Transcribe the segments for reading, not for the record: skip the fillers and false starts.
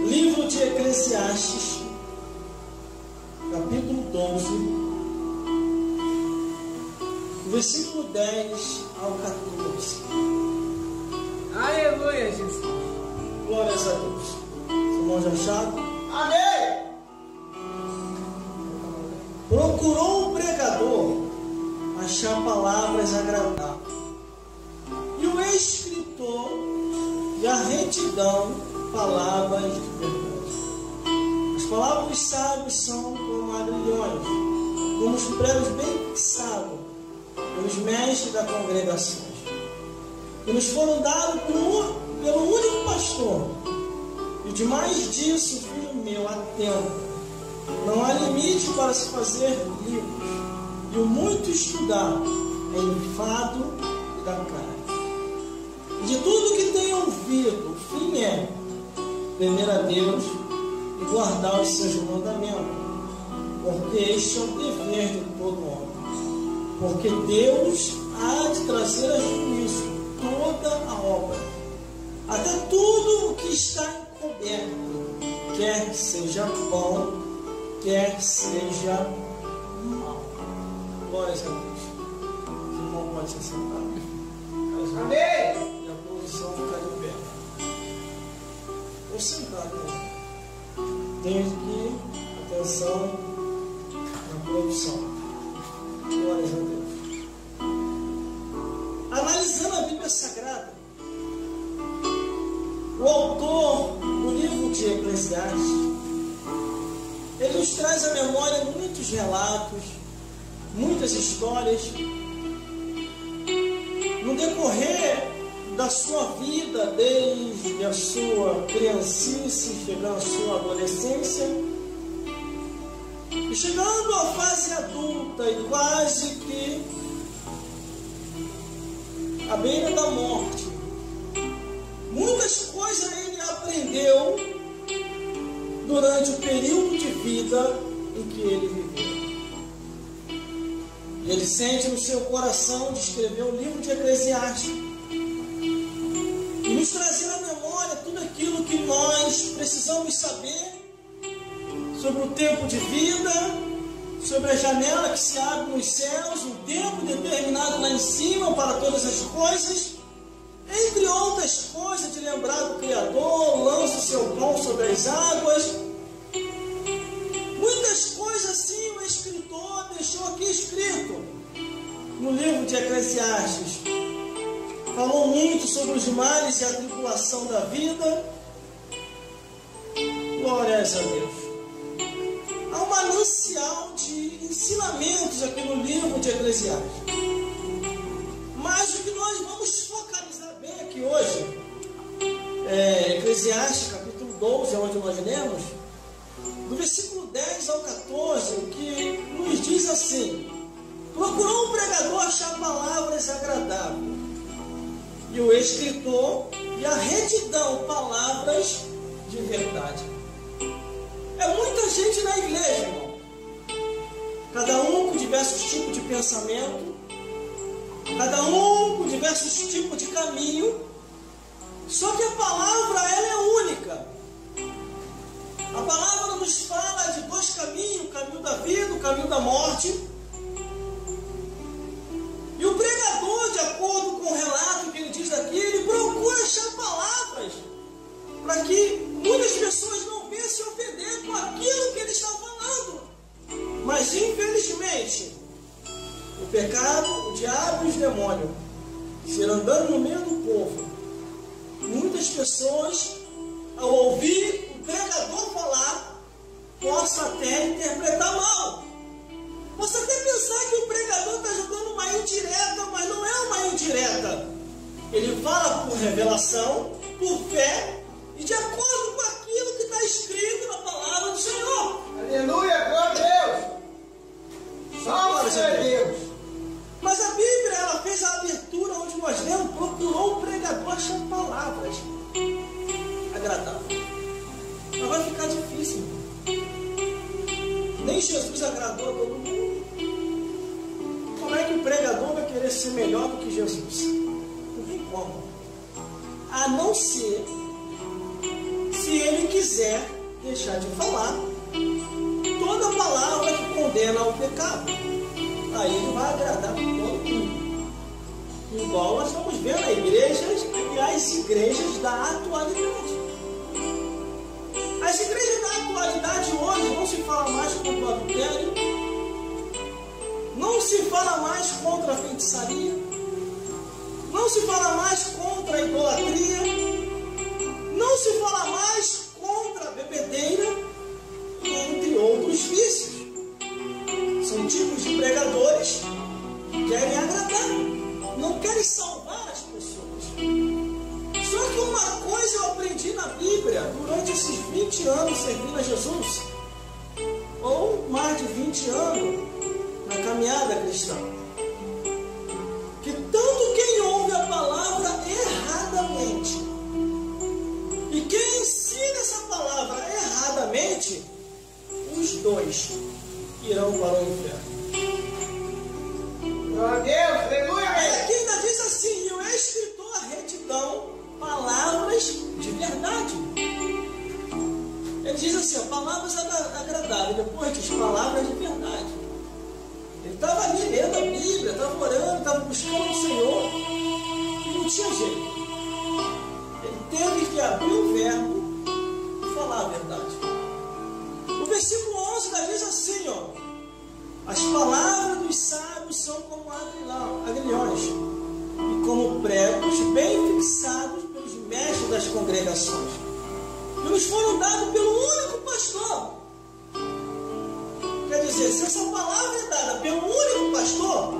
Livro de Eclesiastes, capítulo 12, versículo 10 ao 14. Aleluia, Jesus. Glórias a Deus. Irmão já achado? Amém. Procurou o pregador achar palavras agradáveis, e o escritor e a retidão palavras de verdade. As palavras dos sábios são como agrilhões, como os pregos bem fixados pelos mestres da congregação, que nos foram dados pelo único pastor. E demais disso, filho meu, atento. Não há limite para se fazer livros, e o muito estudar é enfado da carne. E de tudo que tenho ouvido, o fim é temer a Deus e guardar os seus mandamentos, porque este é o dever de todo homem. Porque Deus há de trazer a juízo toda a obra, até tudo o que está encoberto, quer que seja bom, quer seja mal. Glórias a Deus. O irmão pode se sentar. Amém. E a posição ficar de pé. Vou sentar, né? Tenho aqui atenção na produção. Glórias a Deus. Analisando a Bíblia Sagrada, o autor do livro de Eclesiastes, ele nos traz à memória muitos relatos, muitas histórias, no decorrer da sua vida, desde a sua criancice, chegando à sua adolescência, e chegando à fase adulta e quase que à beira da morte. Muitas coisas ele aprendeu durante o período de vida em que ele viveu. E ele sente no seu coração de escrever o livro de Eclesiastes e nos trazer à memória tudo aquilo que nós precisamos saber sobre o tempo de vida, sobre a janela que se abre nos céus, um tempo determinado lá em cima para todas as coisas, entre outras coisas, de lembrar do Criador, lança o seu pão sobre as águas. Muitas coisas assim o escritor deixou aqui escrito no livro de Eclesiastes. Falou muito sobre os males e a tribulação da vida. Glórias a Deus. Há um manancial de ensinamentos aqui no livro de Eclesiastes. Mas o que nós vamos focalizar bem aqui hoje é Eclesiastes capítulo 12, onde nós lemos, do versículo 10 ao 14, que nos diz assim: procurou um pregador achar palavras agradáveis, e o escritor e a retidão palavras de verdade. É muita gente na igreja, irmão, cada um com diversos tipos de pensamento, cada um com diversos tipos de caminho, só que a palavra ela é única. A palavra nos fala de dois caminhos, o caminho da vida, o caminho da morte. E o pregador, de acordo com o relato que ele diz aqui, ele procura achar palavras para que muitas pessoas não venham se ofender com aquilo que ele está falando. Mas infelizmente, o pecado, o diabo e os demônios se andando no meio do povo, muitas pessoas, ao ouvir o pregador falar, possa até interpretar mal. Possa até pensar que o pregador está jogando uma indireta, mas não é uma indireta. Ele fala por revelação, por fé e de acordo com aquilo que está escrito na palavra do Senhor. Aleluia, glória a Deus. Salve a Deus. Mas a Bíblia, ela fez a abertura onde nós lemos, procurou o pregador achar palavras agradáveis. Mas vai ficar difícil. Nem Jesus agradou a todo mundo. Como é que o pregador vai querer ser melhor do que Jesus? Não tem como. A não ser se ele quiser quiser deixar de falar toda palavra que condena ao pecado, aí ele vai agradar todo mundo. Igual nós estamos vendo as igrejas da atualidade. As igrejas da atualidade hoje não se fala mais contra o adultério, não se fala mais contra a feitiçaria, não se fala mais contra a idolatria, não se fala mais contra a bebedeira, entre outros vícios. São tipos de pregadores que querem agradar, não querem salvar as pessoas. Só que uma coisa eu aprendi na Bíblia durante esses 20 anos servindo a Jesus, ou mais de 20 anos na caminhada cristã, que tanto quem ouve a palavra erradamente e quem ensina essa palavra erradamente, os dois irão para o inferno. Glória a Deus, aleluia. Aqui ainda diz assim: e o escritor a retidão, palavras de verdade. Ele diz assim, palavras agradáveis, depois diz palavras de verdade. Ele estava ali lendo a Bíblia, estava orando, estava buscando o Senhor, e não tinha jeito. Ele teve que abrir o verbo e falar a verdade. O versículo 11 diz assim, as palavras dos sábios são como agrilhões e como pregos bem fixados pelos mestres das congregações, que nos foram dados pelo único pastor. Quer dizer, se essa palavra é dada pelo único pastor,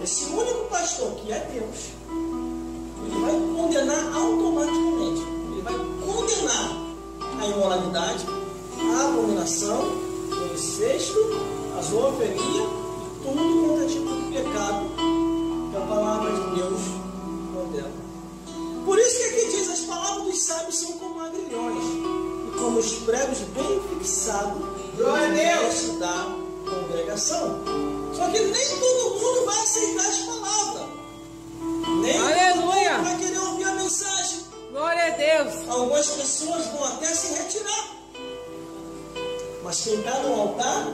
esse único pastor que é Deus, ele vai condenar automaticamente. Ele vai condenar a imoralidade, a abominação, o incesto, a zoofilia e tudo quanto é tipo de pecado que a palavra de Deus condena. Por isso que aqui diz, as palavras dos sábios são como agrilhões e como os pregos bem fixados no mestre da congregação. Só que nem todo mundo vai aceitar as palavras. Nem todo mundo vai querer ouvir a mensagem. Glória a Deus. Algumas pessoas vão até se retirar. Mas quem está no altar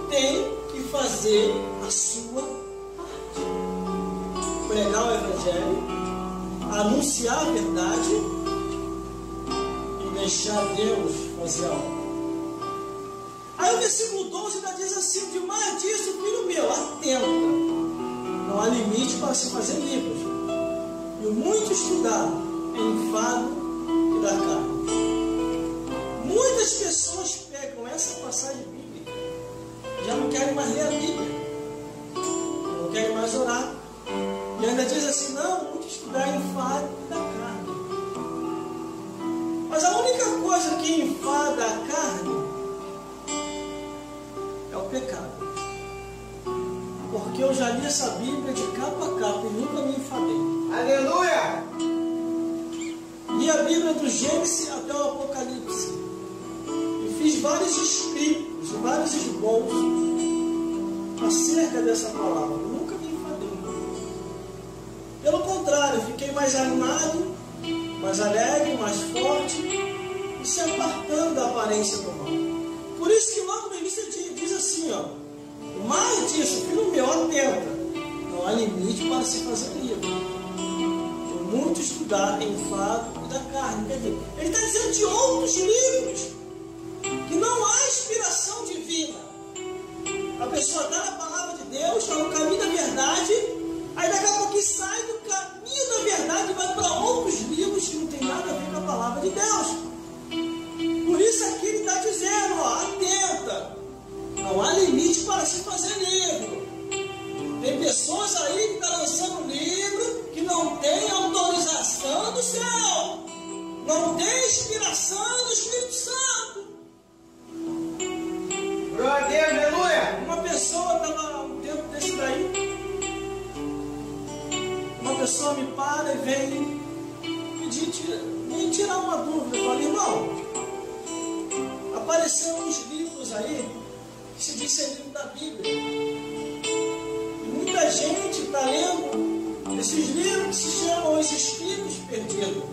tem que fazer a sua parte. Pregar o Evangelho, anunciar a verdade e deixar Deus fazer a obra. Aí o versículo 12 ainda diz assim: demais disso, filho meu, atenta. Não há limite para se fazer livros. E o muito estudar é enfado e da carne. Muitas pessoas pegam essa passagem bíblica, já não querem mais ler a Bíblia, não querem mais orar, e ainda diz assim: não, muito estudar é enfado da carne. Mas a única coisa que enfada a carne é o pecado. Porque eu já li essa Bíblia de capa a capa e nunca me enfadei. Aleluia! Li a Bíblia do Gênesis até o Apocalipse. E fiz vários escritos, vários esboços acerca dessa palavra. Eu nunca me enfadei. Pelo contrário, fiquei mais animado, mais alegre, mais forte e se apartando da aparência do mal. Por isso que logo no início diz assim, mais disso, filho meu, atenta, não há limite para se fazer livro. Muito estudar em enfado e da carne. Quer dizer, ele está dizendo de outros livros que não há inspiração divina. A pessoa está na palavra de Deus, está no caminho da verdade, aí daqui a pouco sai do caminho da verdade e vai para outros livros que não tem nada a ver com a palavra de Deus. Por isso aqui ele está dizendo, atenta, não há limite para se fazer livro. Tem pessoas aí que estão lançando livro que não tem autorização do céu, não tem inspiração do Espírito Santo. Glória a Deus, aleluia! Uma pessoa estava um tempo desse daí, uma pessoa me para e vem pedir, tirar uma dúvida. Eu falei, irmão, apareceram uns livros aí que se diz ser livro da Bíblia. Muita gente está lendo esses livros que se chamam Os Espíritos Perdidos.